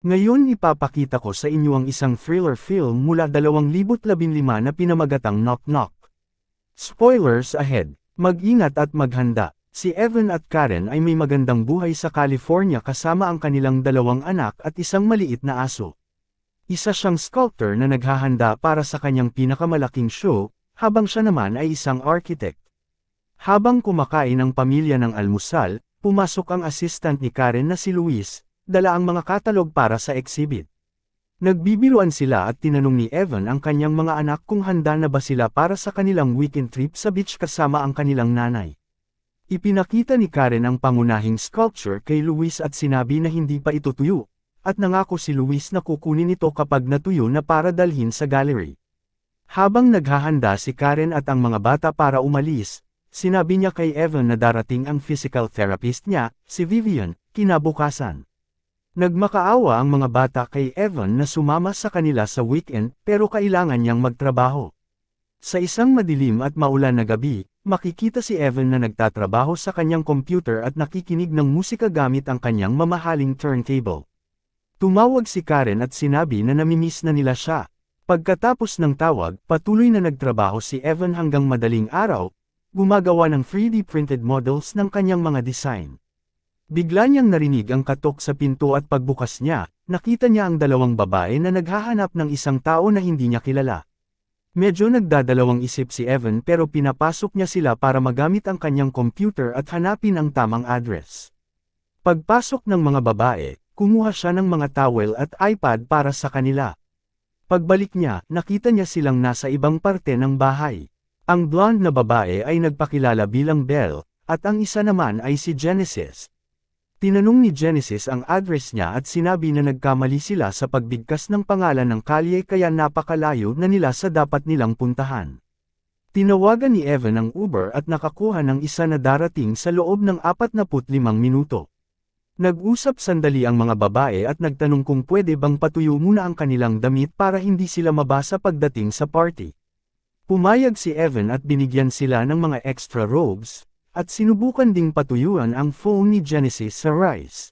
Ngayon ipapakita ko sa inyo ang isang thriller film mula 2015 na pinamagatang Knock Knock. Spoilers ahead. Mag-ingat at maghanda. Si Evan at Karen ay may magandang buhay sa California kasama ang kanilang dalawang anak at isang maliit na aso. Isa siyang sculptor na naghahanda para sa kanyang pinakamalaking show, habang siya naman ay isang architect. Habang kumakain ang pamilya ng almusal, pumasok ang assistant ni Karen na si Luis, dala ang mga katalog para sa exhibit. Nagbibiruan sila at tinanong ni Evan ang kanyang mga anak kung handa na ba sila para sa kanilang weekend trip sa beach kasama ang kanilang nanay. Ipinakita ni Karen ang pangunahing sculpture kay Luis at sinabi na hindi pa ito tuyo, at nangako si Luis na kukunin ito kapag natuyo na para dalhin sa gallery. Habang naghahanda si Karen at ang mga bata para umalis, sinabi niya kay Evan na darating ang physical therapist niya, si Vivian, kinabukasan. Nagmakaawa ang mga bata kay Evan na sumama sa kanila sa weekend pero kailangan niyang magtrabaho. Sa isang madilim at maulan na gabi, makikita si Evan na nagtatrabaho sa kanyang computer at nakikinig ng musika gamit ang kanyang mamahaling turntable. Tumawag si Karen at sinabi na namimiss na nila siya. Pagkatapos ng tawag, patuloy na nagtrabaho si Evan hanggang madaling araw, gumagawa ng 3D printed models ng kanyang mga design. Bigla niyang narinig ang katok sa pinto at pagbukas niya, nakita niya ang dalawang babae na naghahanap ng isang tao na hindi niya kilala. Medyo nagdadalawang isip si Evan pero pinapasok niya sila para magamit ang kanyang computer at hanapin ang tamang address. Pagpasok ng mga babae, kumuha siya ng mga towel at iPad para sa kanila. Pagbalik niya, nakita niya silang nasa ibang parte ng bahay. Ang blonde na babae ay nagpakilala bilang Belle, at ang isa naman ay si Genesis. Tinanong ni Genesis ang address niya at sinabi na nagkamali sila sa pagbigkas ng pangalan ng kalye kaya napakalayo na nila sa dapat nilang puntahan. Tinawagan ni Evan ang Uber at nakakuha ng isa na darating sa loob ng 45 minuto. Nag-usap sandali ang mga babae at nagtanong kung pwede bang patuyo muna ang kanilang damit para hindi sila mabasa pagdating sa party. Pumayag si Evan at binigyan sila ng mga extra robes, at sinubukan ding patuyuan ang phone ni Genesis sa rice.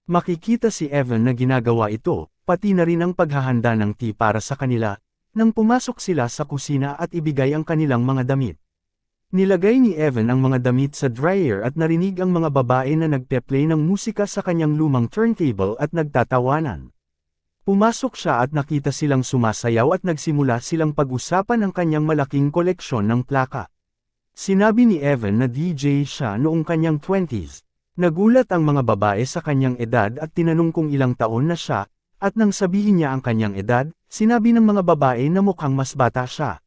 Makikita si Evan na ginagawa ito, pati na rin ang paghahanda ng tea para sa kanila, nang pumasok sila sa kusina at ibigay ang kanilang mga damit. Nilagay ni Evan ang mga damit sa dryer at narinig ang mga babae na nagpe-play ng musika sa kanyang lumang turntable at nagtatawanan. Pumasok siya at nakita silang sumasayaw at nagsimula silang pag-usapan ang kanyang malaking koleksyon ng plaka. Sinabi ni Evan na DJ siya noong kanyang 20s. Nagulat ang mga babae sa kanyang edad at tinanong kung ilang taon na siya, at nang sabihin niya ang kanyang edad, sinabi ng mga babae na mukhang mas bata siya.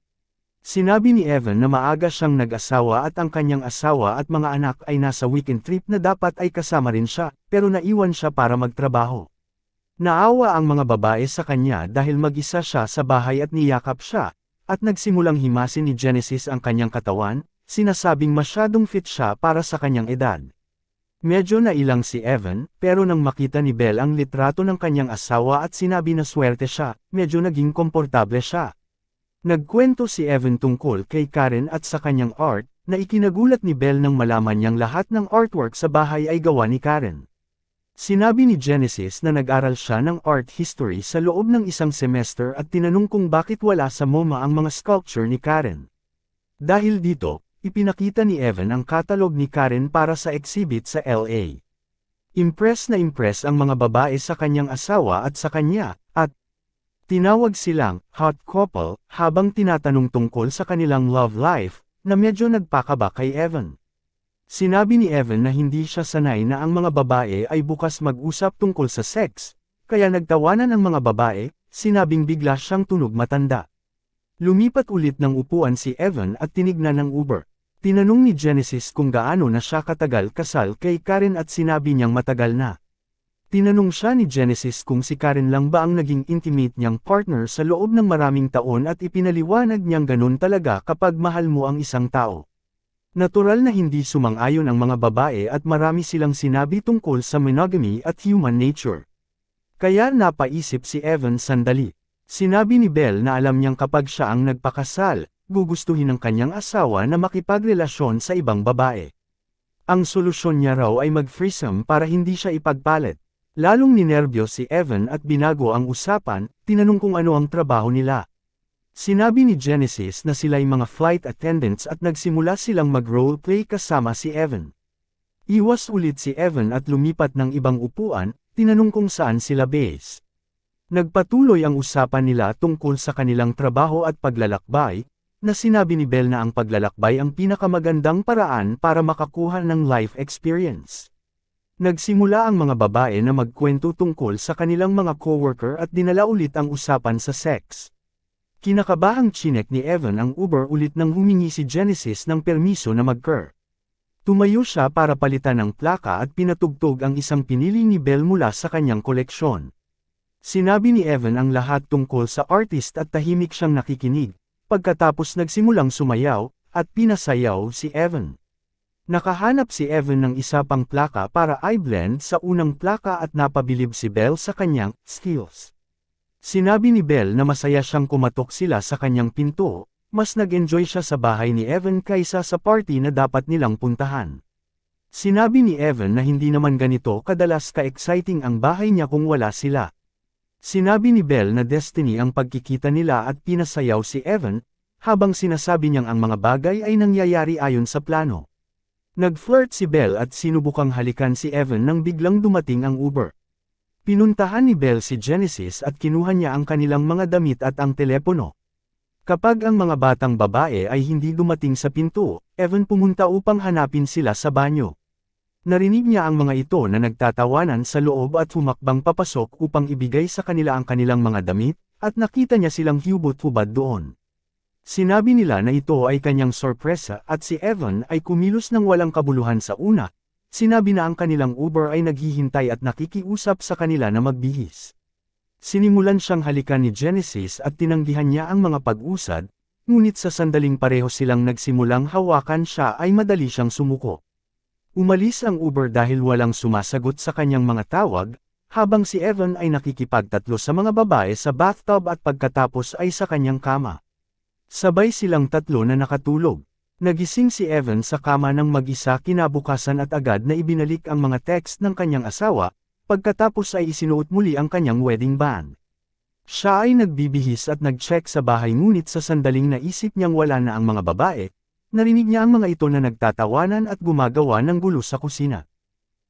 Sinabi ni Evan na maaga siyang nag-asawa at ang kanyang asawa at mga anak ay nasa weekend trip na dapat ay kasama rin siya, pero naiwan siya para magtrabaho. Naawa ang mga babae sa kanya dahil mag-isa siya sa bahay at niyakap siya, at nagsimulang himasin ni Genesis ang kanyang katawan, sinasabing masyadong fit siya para sa kanyang edad. Medyo nailang si Evan, pero nang makita ni Belle ang litrato ng kanyang asawa at sinabi na swerte siya, medyo naging komportable siya. Nagkwento si Evan tungkol kay Karen at sa kanyang art, na ikinagulat ni Belle nang malaman niyang lahat ng artwork sa bahay ay gawa ni Karen. Sinabi ni Genesis na nag-aral siya ng art history sa loob ng isang semester at tinanong kung bakit wala sa MoMA ang mga sculpture ni Karen. Dahil dito, ipinakita ni Evan ang katalog ni Karen para sa exhibit sa LA. Impress na impress ang mga babae sa kanyang asawa at sa kanya, at tinawag silang hot couple habang tinatanong tungkol sa kanilang love life, na medyo nagpakaba kay Evan. Sinabi ni Evan na hindi siya sanay na ang mga babae ay bukas mag-usap tungkol sa sex, kaya nagtawanan ang mga babae, sinabing bigla siyang tunog matanda. Lumipat ulit ng upuan si Evan at tinignan ng Uber. Tinanong ni Genesis kung gaano na siya katagal kasal kay Karen at sinabi niyang matagal na. Tinanong siya ni Genesis kung si Karen lang ba ang naging intimate niyang partner sa loob ng maraming taon at ipinaliwanag niyang ganun talaga kapag mahal mo ang isang tao. Natural na hindi sumang-ayon ang mga babae at marami silang sinabi tungkol sa monogamy at human nature. Kaya napaisip si Evan sandali. Sinabi ni Belle na alam niyang kapag siya ang nagpakasal, gugustuhin ng kanyang asawa na makipagrelasyon sa ibang babae. Ang solusyon niya raw ay mag-threesome para hindi siya ipagpalit. Lalong ninerbyo si Evan at binago ang usapan, tinanong kung ano ang trabaho nila. Sinabi ni Genesis na sila'y mga flight attendants at nagsimula silang mag-roleplay kasama si Evan. Iwas ulit si Evan at lumipat ng ibang upuan, tinanong kung saan sila base. Nagpatuloy ang usapan nila tungkol sa kanilang trabaho at paglalakbay, na sinabi ni Belle na ang paglalakbay ang pinakamagandang paraan para makakuha ng life experience. Nagsimula ang mga babae na magkwento tungkol sa kanilang mga coworker at dinala ulit ang usapan sa sex. Kinakabahang chinek ni Evan ang Uber ulit nang humingi si Genesis ng permiso na mag-car. Tumayo siya para palitan ng plaka at pinatugtog ang isang pinili ni Belle mula sa kanyang koleksyon. Sinabi ni Evan ang lahat tungkol sa artist at tahimik siyang nakikinig, pagkatapos nagsimulang sumayaw, at pinasayaw si Evan. Nakahanap si Evan ng isa pang plaka para i-blend sa unang plaka at napabilib si Belle sa kanyang skills. Sinabi ni Belle na masaya siyang kumatok sila sa kanyang pinto, mas nag-enjoy siya sa bahay ni Evan kaysa sa party na dapat nilang puntahan. Sinabi ni Evan na hindi naman ganito kadalas ka-exciting ang bahay niya kung wala sila. Sinabi ni Belle na destiny ang pagkikita nila at pinasayaw si Evan, habang sinasabi niyang ang mga bagay ay nangyayari ayon sa plano. Nag-flirt si Belle at sinubukang halikan si Evan nang biglang dumating ang Uber. Pinuntahan ni Belle si Genesis at kinuha niya ang kanilang mga damit at ang telepono. Kapag ang mga batang babae ay hindi dumating sa pinto, Evan pumunta upang hanapin sila sa banyo. Narinig niya ang mga ito na nagtatawanan sa loob at humakbang papasok upang ibigay sa kanila ang kanilang mga damit, at nakita niya silang hubot-hubad doon. Sinabi nila na ito ay kanyang sorpresa at si Evan ay kumilos ng walang kabuluhan sa una. Sinabi na ang kanilang Uber ay naghihintay at nakikiusap sa kanila na magbihis. Sinimulan siyang halikan ni Genesis at tinanggihan niya ang mga pag-usad, ngunit sa sandaling pareho silang nagsimulang hawakan siya ay madali siyang sumuko. Umalis ang Uber dahil walang sumasagot sa kanyang mga tawag, habang si Evan ay nakikipagtatlo sa mga babae sa bathtub at pagkatapos ay sa kanyang kama. Sabay silang tatlo na nakatulog. Nagising si Evan sa kama ng mag-isa kinabukasan at agad na ibinalik ang mga text ng kanyang asawa, pagkatapos ay isinuot muli ang kanyang wedding band. Siya ay nagbibihis at nag-check sa bahay ngunit sa sandaling naisip niyang wala na ang mga babae, narinig niya ang mga ito na nagtatawanan at gumagawa ng gulo sa kusina.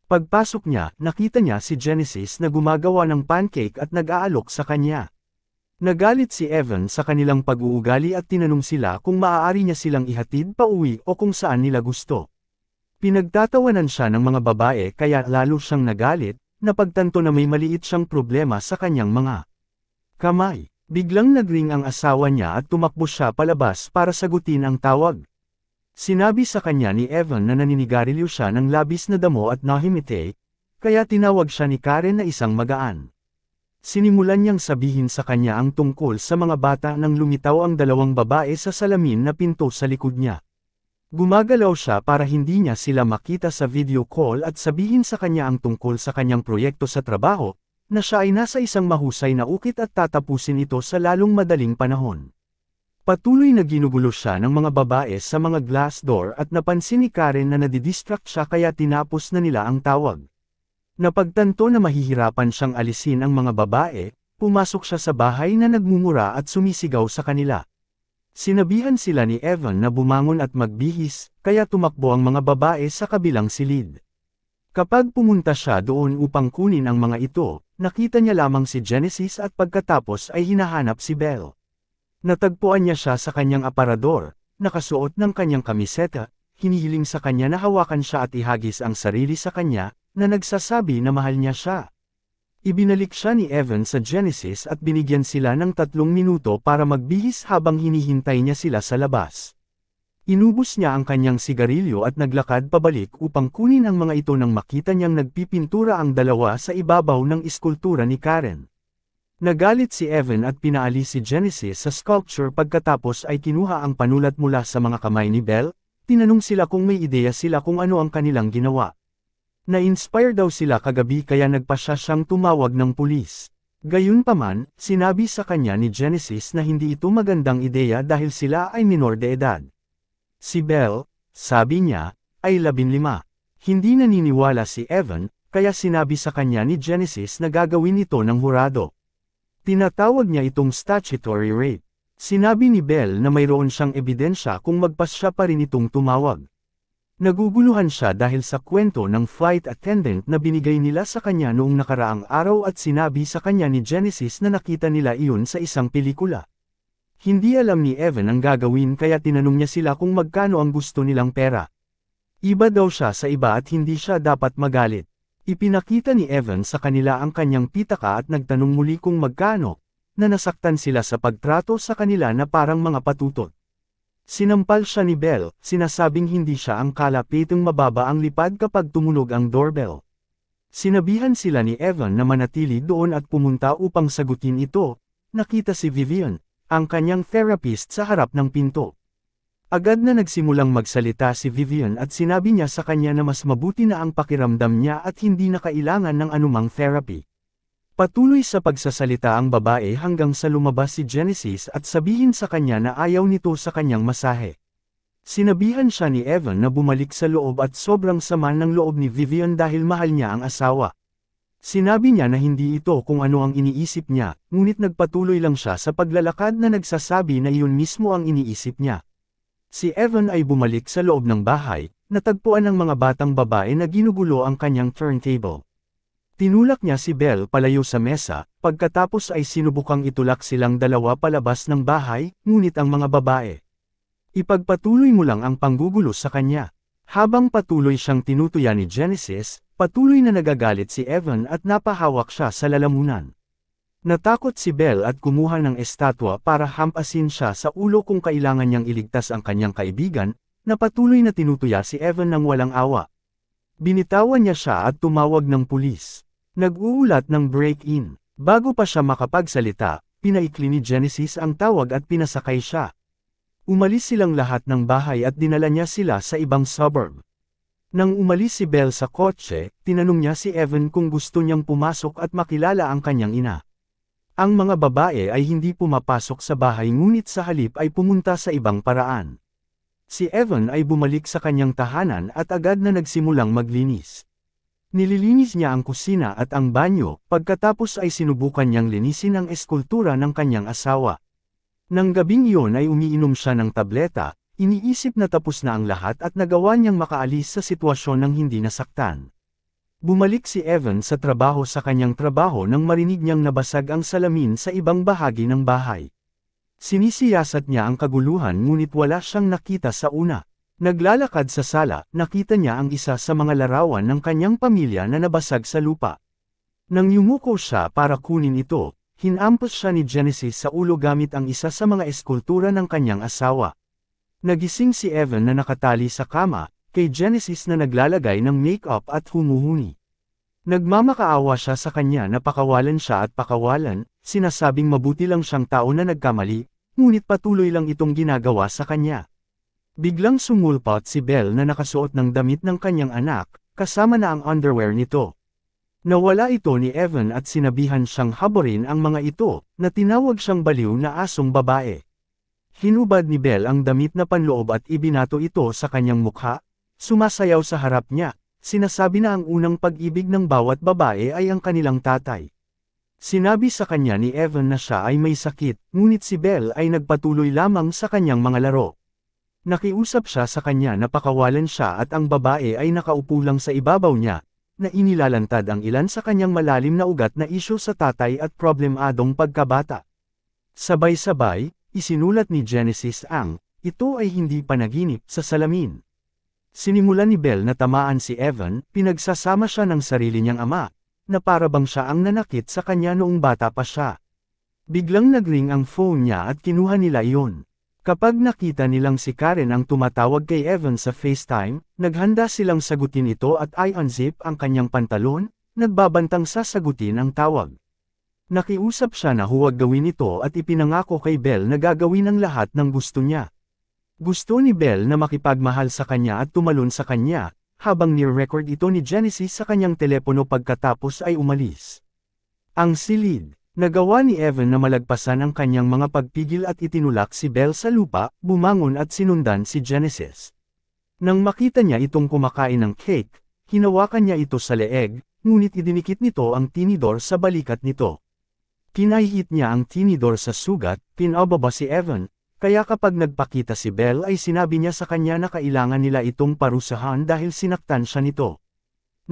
Pagpasok niya, nakita niya si Genesis na gumagawa ng pancake at nag-aalok sa kanya. Nagalit si Evan sa kanilang pag-uugali at tinanong sila kung maaari niya silang ihatid pa uwi o kung saan nila gusto. Pinagtatawanan siya ng mga babae kaya lalo siyang nagalit, napagtanto na may maliit siyang problema sa kanyang mga kamay. Biglang nagring ang asawa niya at tumakbo siya palabas para sagutin ang tawag. Sinabi sa kanya ni Evan na naninigarilyo siya ng labis na damo at nahimite, kaya tinawag siya ni Karen na isang magaan. Sinimulan niyang sabihin sa kanya ang tungkol sa mga bata nang lumitaw ang dalawang babae sa salamin na pinto sa likod niya. Gumagalaw siya para hindi niya sila makita sa video call at sabihin sa kanya ang tungkol sa kanyang proyekto sa trabaho, na siya ay nasa isang mahusay na ukit at tatapusin ito sa lalong madaling panahon. Patuloy na ginugulo siya ng mga babae sa mga glass door at napansin ni Karen na nadidistract siya kaya tinapos na nila ang tawag. Napagtanto na mahihirapan siyang alisin ang mga babae, pumasok siya sa bahay na nagmumura at sumisigaw sa kanila. Sinabihan sila ni Evan na bumangon at magbihis, kaya tumakbo ang mga babae sa kabilang silid. Kapag pumunta siya doon upang kunin ang mga ito, nakita niya lamang si Genesis at pagkatapos ay hinahanap si Belle. Natagpuan niya siya sa kanyang aparador, nakasuot ng kanyang kamiseta, hinihiling sa kanya na hawakan siya at ihagis ang sarili sa kanya, na nagsasabi na mahal niya siya. Ibinalik siya ni Evan sa Genesis at binigyan sila ng 3 minuto para magbihis habang hinihintay niya sila sa labas. Inubos niya ang kanyang sigarilyo at naglakad pabalik upang kunin ang mga ito nang makita niyang nagpipintura ang dalawa sa ibabaw ng iskultura ni Karen. Nagalit si Evan at pinaalis si Genesis sa sculpture pagkatapos ay kinuha ang panulat mula sa mga kamay ni Belle, tinanong sila kung may ideya sila kung ano ang kanilang ginawa. Na-inspire daw sila kagabi kaya nagpasya siyang tumawag ng pulis. Gayunpaman, sinabi sa kanya ni Genesis na hindi ito magandang ideya dahil sila ay minor de edad. Si Belle, sabi niya, ay 15. Hindi naniniwala si Evan, kaya sinabi sa kanya ni Genesis na gagawin ito ng hurado. Tinatawag niya itong statutory rape. Sinabi ni Belle na mayroon siyang ebidensya kung magpasya pa rin itong tumawag. Naguguluhan siya dahil sa kwento ng flight attendant na binigay nila sa kanya noong nakaraang araw at sinabi sa kanya ni Genesis na nakita nila iyon sa isang pelikula. Hindi alam ni Evan ang gagawin kaya tinanong niya sila kung magkano ang gusto nilang pera. Iba daw siya sa iba at hindi siya dapat magalit. Ipinakita ni Evan sa kanila ang kanyang pitaka at nagtanong muli kung magkano, na nasaktan sila sa pagtrato sa kanila na parang mga patutot. Sinampal siya ni Belle, sinasabing hindi siya ang kalapitang mababa ang lipad kapag tumunog ang doorbell. Sinabihan sila ni Evan na manatili doon at pumunta upang sagutin ito. Nakita si Vivian, ang kanyang therapist sa harap ng pinto. Agad na nagsimulang magsalita si Vivian at sinabi niya sa kanya na mas mabuti na ang pakiramdam niya at hindi na kailangan ng anumang therapy. Patuloy sa pagsasalita ang babae hanggang sa lumabas si Genesis at sabihin sa kanya na ayaw nito sa kanyang masahe. Sinabihan siya ni Evan na bumalik sa loob at sobrang sama ng loob ni Vivian dahil mahal niya ang asawa. Sinabi niya na hindi ito kung ano ang iniisip niya, ngunit nagpatuloy lang siya sa paglalakad na nagsasabi na iyon mismo ang iniisip niya. Si Evan ay bumalik sa loob ng bahay, natagpuan ng mga batang babae na ginugulo ang kanyang turntable. Tinulak niya si Belle palayo sa mesa, pagkatapos ay sinubukang itulak silang dalawa palabas ng bahay, ngunit ang mga babae. Ipagpatuloy mo lang ang panggugulo sa kanya. Habang patuloy siyang tinutuya ni Genesis, patuloy na nagagalit si Evan at napahawak siya sa lalamunan. Natakot si Belle at kumuha ng estatwa para hampasin siya sa ulo kung kailangan niyang iligtas ang kanyang kaibigan, na patuloy na tinutuya si Evan ng walang awa. Binitawan niya siya at tumawag ng pulis. Nag-uulat ng break-in. Bago pa siya makapagsalita, pinaikli ni Genesis ang tawag at pinasakay siya. Umalis silang lahat ng bahay at dinala niya sila sa ibang suburb. Nang umalis si Belle sa kotse, tinanong niya si Evan kung gusto niyang pumasok at makilala ang kanyang ina. Ang mga babae ay hindi pumapasok sa bahay ngunit sa halip ay pumunta sa ibang paraan. Si Evan ay bumalik sa kanyang tahanan at agad na nagsimulang maglinis. Nililinis niya ang kusina at ang banyo, pagkatapos ay sinubukan niyang linisin ang eskultura ng kanyang asawa. Nang gabing iyon ay umiinom siya ng tableta, iniisip na tapos na ang lahat at nagawa niyang makaalis sa sitwasyon ng hindi nasaktan. Bumalik si Evan sa trabaho sa kanyang trabaho nang marinig niyang nabasag ang salamin sa ibang bahagi ng bahay. Sinisiyasat niya ang kaguluhan ngunit wala siyang nakita sa una. Naglalakad sa sala, nakita niya ang isa sa mga larawan ng kanyang pamilya na nabasag sa lupa. Nang yumuko siya para kunin ito, hinampos siya ni Genesis sa ulo gamit ang isa sa mga eskultura ng kanyang asawa. Nagising si Evan na nakatali sa kama, kay Genesis na naglalagay ng make-up at humuhuni. Nagmamakaawa siya sa kanya na pakawalan siya at pakawalan, sinasabing mabuti lang siyang tao na nagkamali, ngunit patuloy lang itong ginagawa sa kanya. Biglang sumulpot si Belle na nakasuot ng damit ng kanyang anak, kasama na ang underwear nito. Nawala ito ni Evan at sinabihan siyang haborin ang mga ito, na tinawag siyang baliw na asong babae. Hinubad ni Belle ang damit na panloob at ibinato ito sa kanyang mukha, sumasayaw sa harap niya, sinasabi na ang unang pag-ibig ng bawat babae ay ang kanilang tatay. Sinabi sa kanya ni Evan na siya ay may sakit, ngunit si Belle ay nagpatuloy lamang sa kanyang mga laro. Nakiusap siya sa kanya na pakawalan siya at ang babae ay nakaupo lang sa ibabaw niya, na inilalantad ang ilan sa kanyang malalim na ugat na isyu sa tatay at problemadong pagkabata. Sabay-sabay, isinulat ni Genesis ang, ito ay hindi panaginip sa salamin. Sinimulan ni Belle na tamaan si Evan, pinagsasama siya ng sarili niyang ama, na parabang siya ang nanakit sa kanya noong bata pa siya. Biglang nagring ang phone niya at kinuha nila iyon. Kapag nakita nilang si Karen ang tumatawag kay Evan sa FaceTime, naghanda silang sagutin ito at i-unzip ang kanyang pantalon, nagbabantang sasagutin ang tawag. Nakiusap siya na huwag gawin ito at ipinangako kay Belle na gagawin ang lahat ng gusto niya. Gusto ni Belle na makipagmahal sa kanya at tumalon sa kanya, habang ni-record ito ni Genesis sa kanyang telepono pagkatapos ay umalis. Ang silid. Nagawa ni Evan na malagpasan ang kanyang mga pagpigil at itinulak si Belle sa lupa, bumangon at sinundan si Genesis. Nang makita niya itong kumakain ng cake, hinawakan niya ito sa leeg, ngunit idinikit nito ang tinidor sa balikat nito. Kinahit niya ang tinidor sa sugat, pinababa si Evan, kaya kapag nagpakita si Belle ay sinabi niya sa kanya na kailangan nila itong parusahan dahil sinaktan siya nito.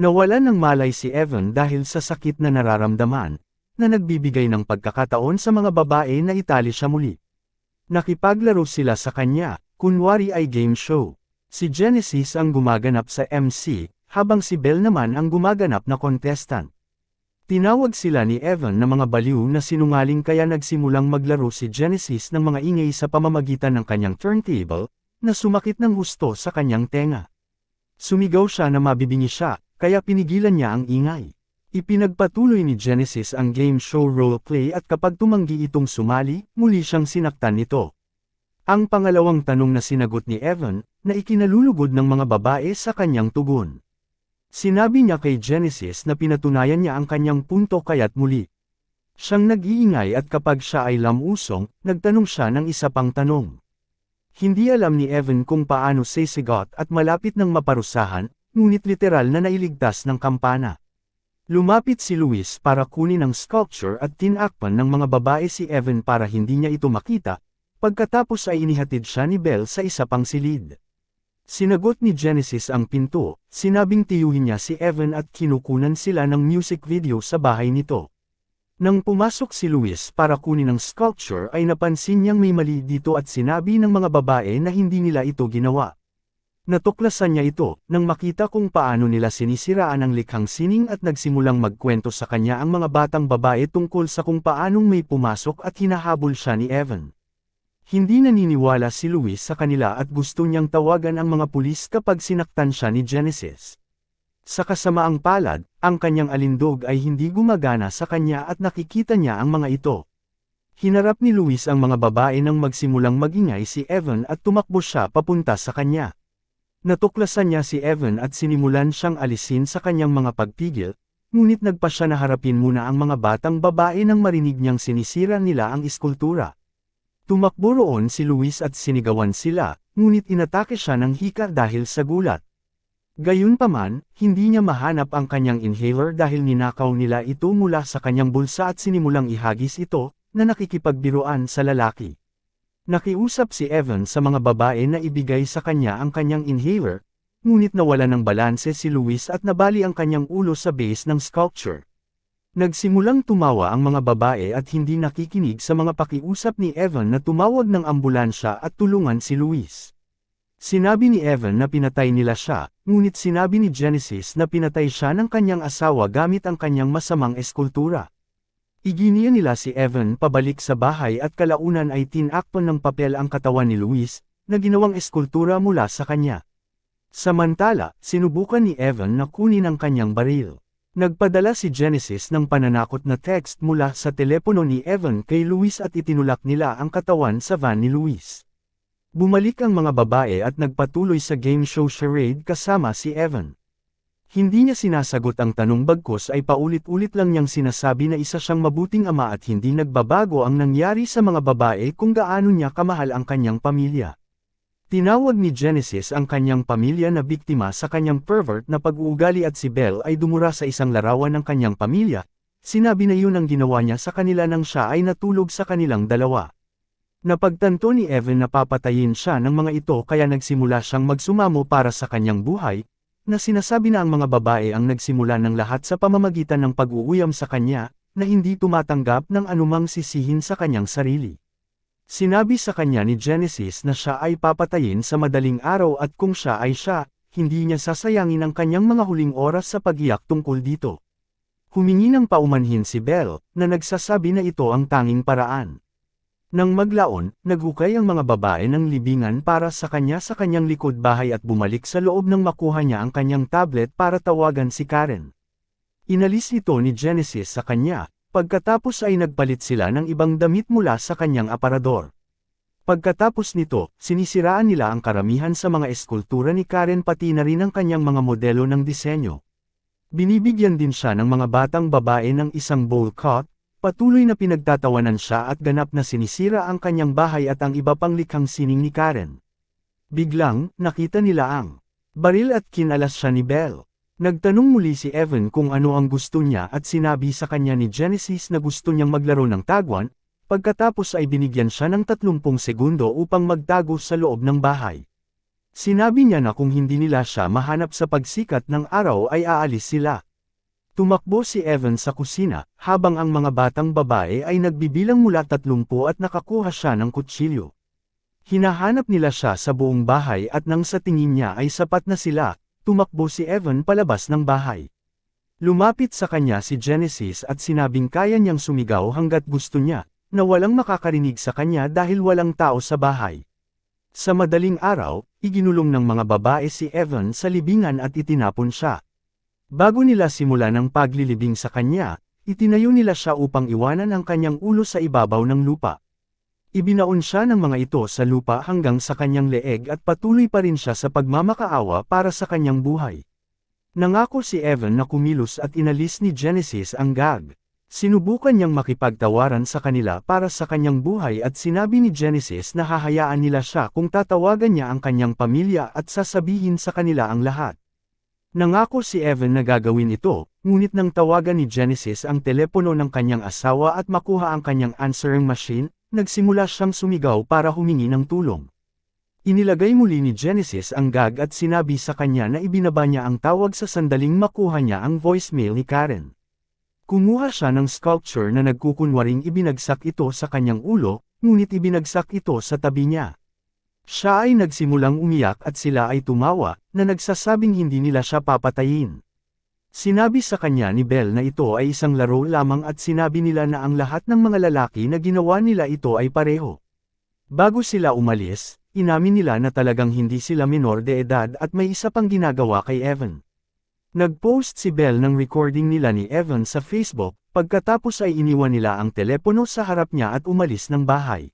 Nawalan ng malay si Evan dahil sa sakit na nararamdaman, na nagbibigay ng pagkakataon sa mga babae na itali siya muli. Nakipaglaro sila sa kanya, kunwari ay game show. Si Genesis ang gumaganap sa MC, habang si Belle naman ang gumaganap na contestant. Tinawag sila ni Evan na mga baliw na sinungaling kaya nagsimulang maglaro si Genesis ng mga ingay sa pamamagitan ng kanyang turntable, na sumakit ng husto sa kanyang tenga. Sumigaw siya na mabibingi siya, kaya pinigilan niya ang ingay. Ipinagpatuloy ni Genesis ang game show roleplay at kapag tumanggi itong sumali, muli siyang sinaktan nito. Ang pangalawang tanong na sinagot ni Evan, na ikinalulugod ng mga babae sa kanyang tugon. Sinabi niya kay Genesis na pinatunayan niya ang kanyang punto kaya't muli siyang nag-iingay at kapag siya ay lamusong, nagtanong siya ng isa pang tanong. Hindi alam ni Evan kung paano sisigot at malapit ng maparusahan, ngunit literal na nailigtas ng kampana. Lumapit si Luis para kunin ang sculpture at tinakpan ng mga babae si Evan para hindi niya ito makita, pagkatapos ay inihatid siya ni Belle sa isa pang silid. Sinagot ni Genesis ang pinto, sinabing tiyuhin niya si Evan at kinukunan sila ng music video sa bahay nito. Nang pumasok si Luis para kunin ang sculpture ay napansin niyang may mali dito at sinabi ng mga babae na hindi nila ito ginawa. Natuklasan niya ito, nang makita kung paano nila sinisiraan ang likhang sining at nagsimulang magkwento sa kanya ang mga batang babae tungkol sa kung paanong may pumasok at hinahabol siya ni Evan. Hindi naniniwala si Luis sa kanila at gusto niyang tawagan ang mga pulis kapag sinaktan siya ni Genesis. Sa kasamaang palad, ang kanyang alindog ay hindi gumagana sa kanya at nakikita niya ang mga ito. Hinarap ni Luis ang mga babae nang magsimulang magingay si Evan at tumakbo siya papunta sa kanya. Natuklasan niya si Evan at sinimulan siyang alisin sa kanyang mga pagpigil, ngunit nagpa siya na harapin muna ang mga batang babae nang marinig niyang sinisira nila ang eskultura. Tumakbo roon si Luis at sinigawan sila, ngunit inatake siya ng hika dahil sa gulat. Gayunpaman, hindi niya mahanap ang kanyang inhaler dahil ninakaw nila ito mula sa kanyang bulsa at sinimulang ihagis ito, na nakikipagbiruan sa lalaki. Nakiusap si Evan sa mga babae na ibigay sa kanya ang kanyang inhaler, ngunit nawala ng balanse si Luis at nabali ang kanyang ulo sa base ng sculpture. Nagsimulang tumawa ang mga babae at hindi nakikinig sa mga pakiusap ni Evan na tumawag ng ambulansya at tulungan si Luis. Sinabi ni Evan na pinatay nila siya, ngunit sinabi ni Genesis na pinatay siya ng kanyang asawa gamit ang kanyang masamang eskultura. Iginiya nila si Evan pabalik sa bahay at kalaunan ay tinakpan ng papel ang katawan ni Luis, na ginawang eskultura mula sa kanya. Samantala, sinubukan ni Evan na kunin ang kanyang baril. Nagpadala si Genesis ng pananakot na text mula sa telepono ni Evan kay Luis at itinulak nila ang katawan sa van ni Luis. Bumalik ang mga babae at nagpatuloy sa game show charade kasama si Evan. Hindi niya sinasagot ang tanong bagkus ay paulit-ulit lang niyang sinasabi na isa siyang mabuting ama at hindi nagbabago ang nangyari sa mga babae kung gaano niya kamahal ang kanyang pamilya. Tinawag ni Genesis ang kanyang pamilya na biktima sa kanyang pervert na pag-uugali at si Belle ay dumura sa isang larawan ng kanyang pamilya, sinabi na yun ang ginawa niya sa kanila nang siya ay natulog sa kanilang dalawa. Napagtanto ni Evan na papatayin siya ng mga ito kaya nagsimula siyang magsumamo para sa kanyang buhay, na sinasabi na ang mga babae ang nagsimula ng lahat sa pamamagitan ng pag-uuyam sa kanya, na hindi tumatanggap ng anumang sisihin sa kanyang sarili. Sinabi sa kanya ni Genesis na siya ay papatayin sa madaling araw at kung siya ay siya, hindi niya sasayangin ang kanyang mga huling oras sa pag-iyak tungkol dito. Humingi ng paumanhin si Belle, na nagsasabi na ito ang tanging paraan. Nang maglaon, naghukay ang mga babae ng libingan para sa kanyang likod bahay at bumalik sa loob nang makuha niya ang kanyang tablet para tawagan si Karen. Inalis ito ni Genesis sa kanya, pagkatapos ay nagpalit sila ng ibang damit mula sa kanyang aparador. Pagkatapos nito, sinisiraan nila ang karamihan sa mga eskultura ni Karen pati na rin ang kanyang mga modelo ng disenyo. Binibigyan din siya ng mga batang babae ng isang bowl cut. Patuloy na pinagtatawanan siya at ganap na sinisira ang kanyang bahay at ang iba pang likhang sining ni Karen. Biglang, nakita nila ang baril at kinalas siya ni Belle. Nagtanong muli si Evan kung ano ang gusto niya at sinabi sa kanya ni Genesis na gusto niyang maglaro ng taguan, pagkatapos ay binigyan siya ng 30 segundo upang magtago sa loob ng bahay. Sinabi niya na kung hindi nila siya mahanap sa pagsikat ng araw ay aalis sila. Tumakbo si Evan sa kusina, habang ang mga batang babae ay nagbibilang mula 30 at nakakuha siya ng kutsilyo. Hinahanap nila siya sa buong bahay at nang sa tingin niya ay sapat na sila, tumakbo si Evan palabas ng bahay. Lumapit sa kanya si Genesis at sinabing kaya niyang sumigaw hanggat gusto niya, na walang makakarinig sa kanya dahil walang tao sa bahay. Sa madaling araw, iginulong ng mga babae si Evan sa libingan at itinapon siya. Bago nila simulan ang paglilibing sa kanya, itinayo nila siya upang iwanan ang kanyang ulo sa ibabaw ng lupa. Ibinaon siya ng mga ito sa lupa hanggang sa kanyang leeg at patuloy pa rin siya sa pagmamakaawa para sa kanyang buhay. Nangako si Evan na kumilos at inalis ni Genesis ang gag. Sinubukan niyang makipagtawaran sa kanila para sa kanyang buhay at sinabi ni Genesis na hahayaan nila siya kung tatawagan niya ang kanyang pamilya at sasabihin sa kanila ang lahat. Nangako si Evan na gagawin ito, ngunit nang tawagan ni Genesis ang telepono ng kanyang asawa at makuha ang kanyang answering machine, nagsimula siyang sumigaw para humingi ng tulong. Inilagay muli ni Genesis ang gag at sinabi sa kanya na ibinaba niya ang tawag sa sandaling makuha niya ang voicemail ni Karen. Kumuha siya ng sculpture na nagkukunwaring ibinagsak ito sa kanyang ulo, ngunit ibinagsak ito sa tabi niya. Siya ay nagsimulang umiyak at sila ay tumawa, na nagsasabing hindi nila siya papatayin. Sinabi sa kanya ni Belle na ito ay isang laro lamang at sinabi nila na ang lahat ng mga lalaki na ginawa nila ito ay pareho. Bago sila umalis, inamin nila na talagang hindi sila menor de edad at may isa pang ginagawa kay Evan. Nag-post si Belle ng recording nila ni Evan sa Facebook, pagkatapos ay iniwan nila ang telepono sa harap niya at umalis ng bahay.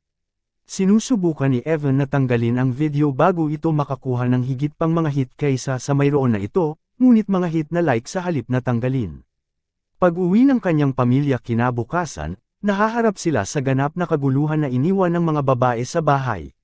Sinusubukan ni Evan na tanggalin ang video bago ito makakuha ng higit pang mga hit kaysa sa mayroon na ito, ngunit mga hit na like sa halip na tanggalin. Pag-uwi ng kanyang pamilya kinabukasan, nahaharap sila sa ganap na kaguluhan na iniwan ng mga babae sa bahay.